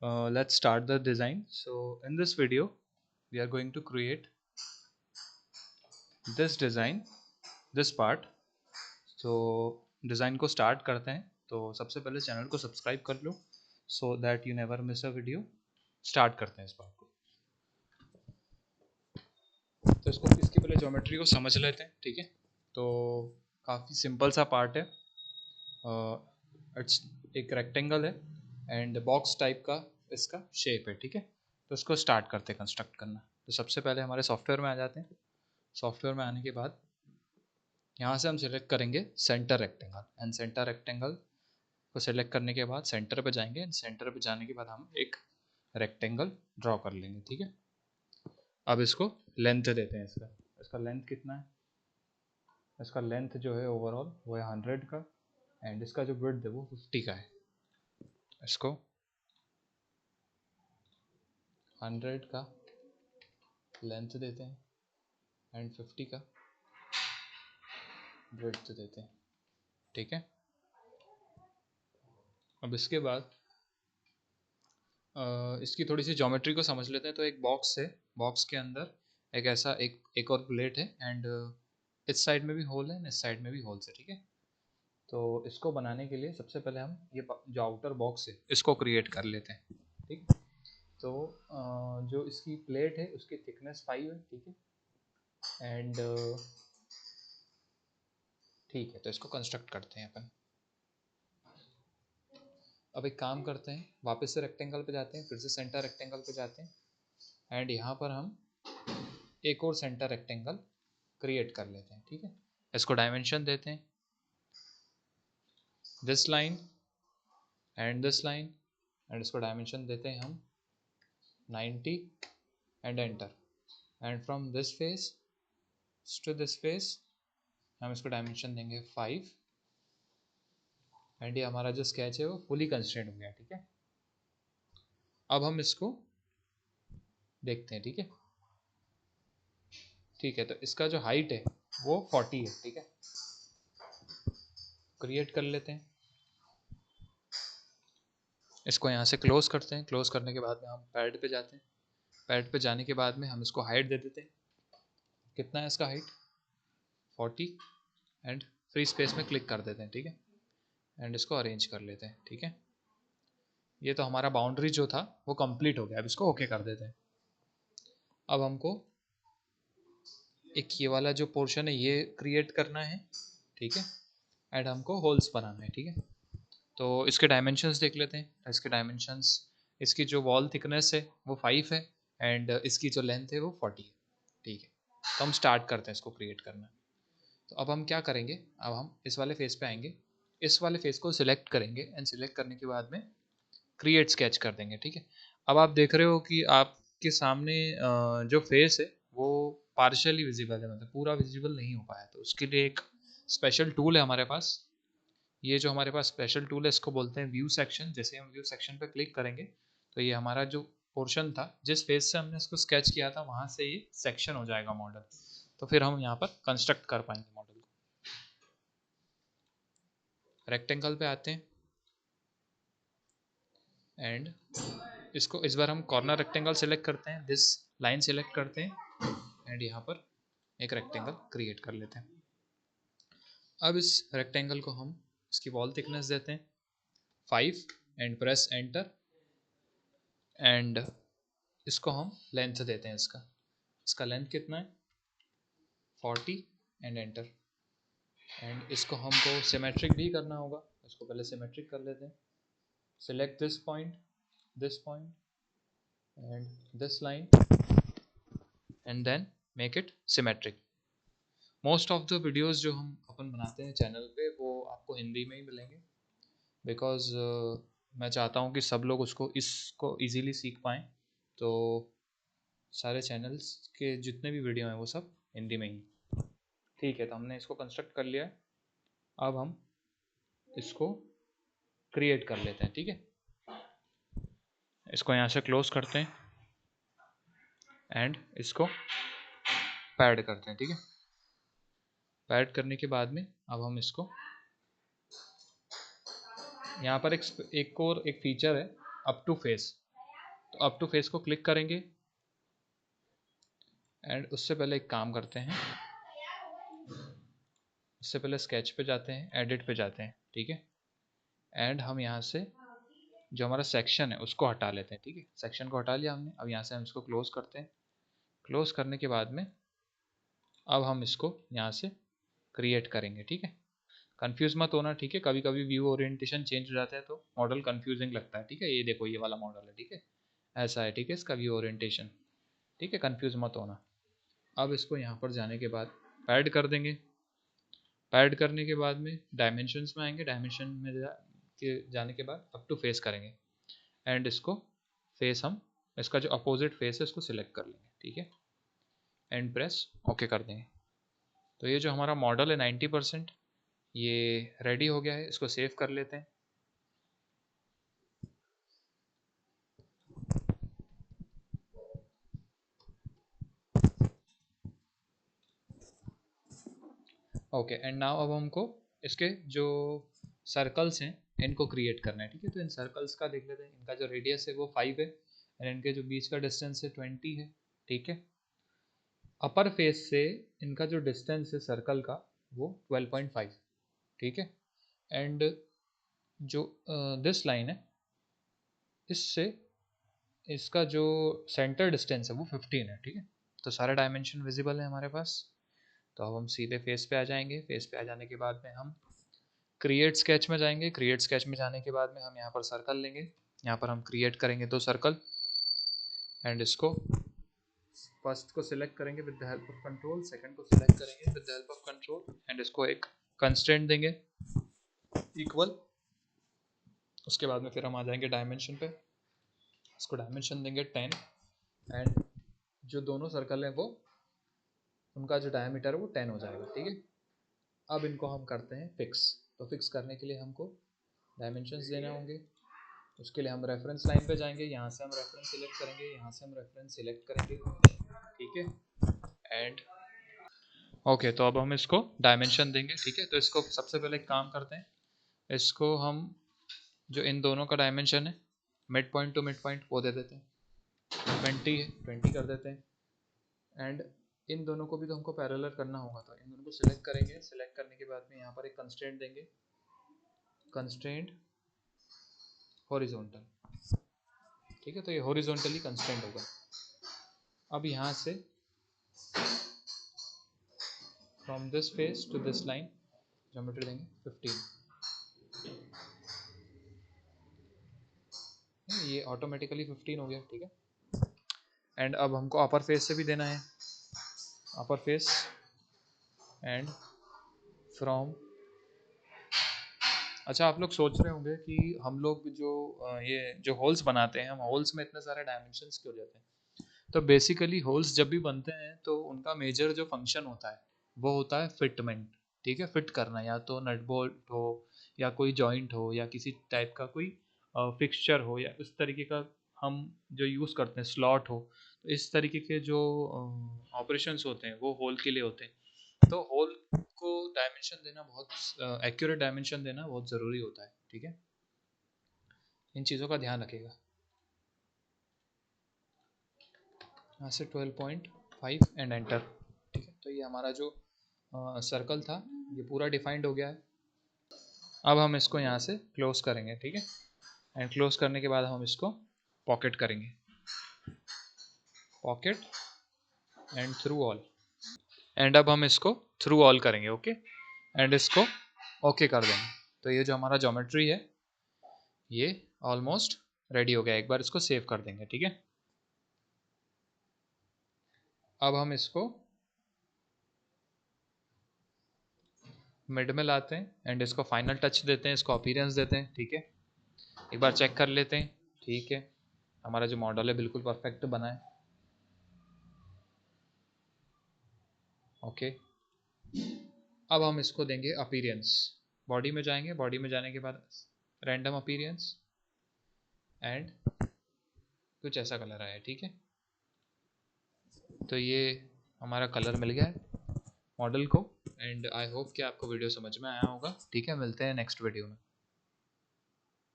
Let's start the design. So in this video we are going to create this design, this part. So design को start करते हैं. तो सबसे पहले channel को सब्सक्राइब कर लो so that you never miss a video. Start करते हैं इस पार्ट को. तो इसकी पहले ज्योमेट्री को समझ लेते हैं. ठीक है, तो काफ़ी सिंपल सा पार्ट है. इट्स एक रेक्टेंगल है एंड बॉक्स टाइप का इसका शेप है. ठीक है, तो इसको स्टार्ट करते हैं कंस्ट्रक्ट करना. तो सबसे पहले हमारे सॉफ्टवेयर में आ जाते हैं. सॉफ्टवेयर में आने के बाद यहाँ से हम सिलेक्ट करेंगे centre rectangle. And centre rectangle को सिलेक्ट करने के बाद सेंटर पे जाएंगे. एंड सेंटर पे जाने के बाद हम एक रेक्टेंगल ड्रॉ कर लेंगे. ठीक है, अब इसको लेंथ देते हैं. इसका इसका लेंथ कितना है? इसका लेंथ जो है ओवरऑल वो है 100 का. एंड इसका जो विड्थ है वो 50 का है. इसको 100 का लेंथ देते हैं एंड 50 का विड्थ देते हैं. ठीक है, अब इसके बाद इसकी थोड़ी सी ज्योमेट्री को समझ लेते हैं. तो एक बॉक्स है, बॉक्स के अंदर एक ऐसा एक और प्लेट है. एंड इस साइड में भी होल है, इस साइड में भी होल्स है. ठीक है, तो इसको बनाने के लिए सबसे पहले हम ये जो आउटर बॉक्स है इसको क्रिएट कर लेते हैं. ठीक, तो जो इसकी प्लेट है उसकी थिकनेस 5 है. ठीक है, एंड ठीक है, तो इसको कंस्ट्रक्ट करते हैं अपन. अब एक काम करते हैं, वापस से रेक्टेंगल पे जाते हैं, फिर से सेंटर रेक्टेंगल पे जाते हैं. एंड यहाँ पर हम एक और सेंटर रेक्टेंगल क्रिएट कर लेते हैं. ठीक है, इसको डायमेंशन देते हैं this line and this line. And इसको डायमेंशन देते हैं हम 90 and enter. And from this face to this face हम इसको डायमेंशन देंगे 5. एंड ये हमारा जो स्केच है वो फुली कंस्ट्रेंट हो गया. ठीक है, अब हम इसको देखते हैं. ठीक है, ठीक है, तो इसका जो हाइट है वो 40 है. ठीक है, क्रिएट कर लेते हैं. इसको यहाँ से क्लोज करते हैं. क्लोज करने के बाद में हम पैड पे जाते हैं. पैड पे जाने के बाद में हम इसको हाइट दे देते हैं. कितना है इसका हाइट? 40. एंड फ्री स्पेस में क्लिक कर देते हैं. ठीक है, एंड इसको अरेंज कर लेते हैं. ठीक है, ये तो हमारा बाउंड्री जो था वो कंप्लीट हो गया. अब इसको ओके कर देते हैं. अब हमको एक ये वाला जो पोर्शन है ये क्रिएट करना है. ठीक है, एंड हमको होल्स बनाना है. ठीक है, तो इसके डायमेंशंस देख लेते हैं. इसके डायमेंशंस, इसकी जो वॉल थिकनेस है वो 5 है एंड इसकी जो लेंथ है वो 40 है. ठीक है, तो हम स्टार्ट करते हैं इसको क्रिएट करना. तो अब हम क्या करेंगे, अब हम इस वाले फेस पे आएंगे, इस वाले फेस को सिलेक्ट करेंगे एंड सिलेक्ट करने के बाद में क्रिएट स्केच कर देंगे. ठीक है, अब आप देख रहे हो कि आपके सामने जो फेस है वो पार्शियली विजिबल है, मतलब पूरा विजिबल नहीं हो पाया. तो उसके लिए एक स्पेशल टूल है हमारे पास. ये जो हमारे पास स्पेशल टूल है इसको बोलते हैं व्यू सेक्शन. जैसे हम व्यू सेक्शन पे क्लिक करेंगे तो ये हमारा जो पोर्शन था, जिस फेस से हमने इसको स्केच किया था, वहाँ से ये सेक्शन हो जाएगा मॉडल. तो फिर हम यहाँ पर कंस्ट्रक्ट कर पाएंगे मॉडल को. रेक्टेंगल पे आते हैं एंड इसको इस बार हम कॉर्नर रेक्टेंगल सेलेक्ट करते हैं, दिस लाइन सेलेक्ट करते हैं एंड यहाँ पर एक रेक्टेंगल क्रिएट कर लेते हैं. अब इस रेक्टेंगल को हम इसकी वॉल थिकनेस देते हैं 5 एंड प्रेस एंटर. एंड इसको हम लेंथ देते हैं. इसका इसका लेंथ कितना है? 40 एंड एंटर. एंड इसको हमको सिमेट्रिक भी करना होगा. इसको पहले सिमेट्रिक कर लेते हैं. Select this point and this line and then make it symmetric. Most of the videos जो हम अपन बनाते हैं चैनल पे वो आपको हिंदी में ही मिलेंगे, बिकॉज मैं चाहता हूँ कि सब लोग इसको इजीली सीख पाएँ. तो सारे चैनल्स के जितने भी वीडियो हैं वो सब हिंदी में ही. ठीक है, तो हमने इसको कंस्ट्रक्ट कर लिया है. अब हम इसको क्रिएट कर लेते हैं. ठीक है, इसको यहाँ से क्लोज करते हैं एंड इसको पैड करते हैं. ठीक है, पैड करने के बाद में अब हम इसको यहाँ पर एक और एक फीचर है अप टू फेस. तो अप टू फेस को क्लिक करेंगे एंड उससे पहले एक काम करते हैं, उससे पहले स्केच पे जाते हैं, एडिट पे जाते हैं, ठीक है। एंड हम यहाँ से जो हमारा सेक्शन है उसको हटा लेते हैं, ठीक है। सेक्शन को हटा लिया हमने, अब यहाँ से हम इसको क्लोज करते हैं। क्लोज करने के बाद में अब हम इसको यहाँ से क्रिएट करेंगे, ठीक है। कंफ्यूज मत होना, ठीक है। कभी कभी व्यू ओरिएंटेशन चेंज हो जाता है तो मॉडल कंफ्यूजिंग लगता है, ठीक है। ये देखो ये वाला मॉडल है, ठीक है, ऐसा है, ठीक है, इसका व्यू ओरिएंटेशन, ठीक है। कंफ्यूज मत होना। अब इसको यहाँ पर जाने के बाद पैड कर देंगे। पैड करने के बाद में डायमेंशंस में आएंगे, डायमेंशन में जाने के बाद अप टू फेस करेंगे एंड इसको फेस हम इसका जो अपोजिट फेस है उसको सिलेक्ट कर लेंगे, ठीक है। एंड प्रेस ओके कर देंगे। तो ये जो हमारा मॉडल है 90% ये रेडी हो गया है। इसको सेव कर लेते हैं। ओके एंड नाउ अब हमको इसके जो सर्कल्स हैं इनको क्रिएट करना है, ठीक है। तो इन सर्कल्स का देख लेते हैं। इनका जो रेडियस है वो 5 है एंड इनके जो बीच का डिस्टेंस है 20 है, ठीक है। अपर फेस से इनका जो डिस्टेंस है सर्कल का वो 12.5, ठीक है। एंड जो दिस लाइन है इससे इसका जो सेंटर डिस्टेंस है वो 15 है, ठीक है। तो सारे डायमेंशन विजिबल है हमारे पास। तो अब हम सीधे फेस पे आ जाएंगे। फेस पे आ जाने के बाद में हम क्रिएट स्केच में जाएंगे। क्रिएट स्केच में जाने के बाद में हम यहाँ पर सर्कल लेंगे। यहाँ पर हम क्रिएट करेंगे 2 सर्कल एंड इसको फर्स्ट को सिलेक्ट करेंगे with the help of control, second को सिलेक्ट करेंगे with the help of control and इसको एक कंस्ट्रेंट देंगे इक्वल। उसके बाद में फिर हम आ जाएंगे डायमेंशन पे। इसको डायमेंशन देंगे 10 एंड जो दोनों सर्कल हैं वो उनका जो डायमीटर है वो 10 हो जाएगा, ठीक है। अब इनको हम करते हैं फिक्स। तो फिक्स करने के लिए हमको डायमेंशंस देने होंगे। उसके लिए हम रेफरेंस लाइन पे जाएंगे। यहाँ से हम रेफरेंस सिलेक्ट करेंगे, यहाँ से हम रेफरेंस सिलेक्ट करेंगे, ठीक है। एंड ओके तो अब हम इसको डायमेंशन देंगे, ठीक है। तो इसको सबसे पहले एक काम करते हैं, इसको हम जो इन दोनों का डायमेंशन है mid point two mid point वो दे देते हैं 20 है, 20 कर देते हैं। एंड इन दोनों को भी तो हमको पैरेलल करना होगा, तो इन दोनों को सिलेक्ट करेंगे। सिलेक्ट करने के बाद में यहाँ पर एक कंस्ट्रेंट देंगे, कंस्ट्रेंट हॉरिजॉन्टल, ठीक है। तो ये हॉरिजॉन्टली कंस्ट्रेंट होगा। अब यहाँ से from this face to this line geometry देंगे 15। ये ऑटोमेटिकली 15 हो गया, ठीक है। एंड अब हमको अपर फेस से भी देना है, अपर फेस एंड फ्रॉम। अच्छा आप लोग सोच रहे होंगे कि हम लोग जो ये जो होल्स बनाते हैं, हम होल्स में इतने सारे डायमेंशंस क्यों देते हैं। तो बेसिकली होल्स जब भी बनते हैं तो उनका मेजर जो फंक्शन होता है वो होता है फिटमेंट, ठीक है। फिट करना, या तो नट बोल्ट हो या कोई जॉइंट हो या किसी टाइप का कोई फिक्सचर हो या इस तरीके का हम जो यूज़ करते हैं स्लॉट हो। तो इस तरीके के जो ऑपरेशंस होते हैं वो होल के लिए होते हैं। तो होल को डायमेंशन देना बहुत एक्यूरेट डायमेंशन देना बहुत ज़रूरी होता है, ठीक है। इन चीज़ों का ध्यान रखिएगा। यहाँ से 12.5 एंड एंटर, ठीक है। तो ये हमारा जो सर्कल था ये पूरा डिफाइंड हो गया है। अब हम इसको यहाँ से क्लोज करेंगे, ठीक है। एंड क्लोज करने के बाद हम इसको पॉकेट करेंगे, pocket and through all. And अब हम इसको थ्रू ऑल करेंगे, ओके। एंड इसको ओके कर देंगे। तो ये जो हमारा ज्योमेट्री है ये ऑलमोस्ट रेडी हो गया। एक बार इसको सेव कर देंगे, ठीक है। अब हम इसको मिड में लाते हैं एंड इसको फाइनल टच देते हैं, इसको अपीयरेंस देते हैं, ठीक है। एक बार चेक कर लेते हैं, ठीक है। हमारा जो मॉडल है बिल्कुल परफेक्ट बना है, ओके। अब हम इसको देंगे अपीयरेंस। बॉडी में जाएंगे, बॉडी में जाने के बाद रैंडम अपीयरेंस एंड कुछ ऐसा कलर आया, ठीक है। तो ये हमारा कलर मिल गया है मॉडल को। एंड आई होप कि आपको वीडियो समझ में आया होगा, ठीक है। मिलते हैं नेक्स्ट वीडियो में।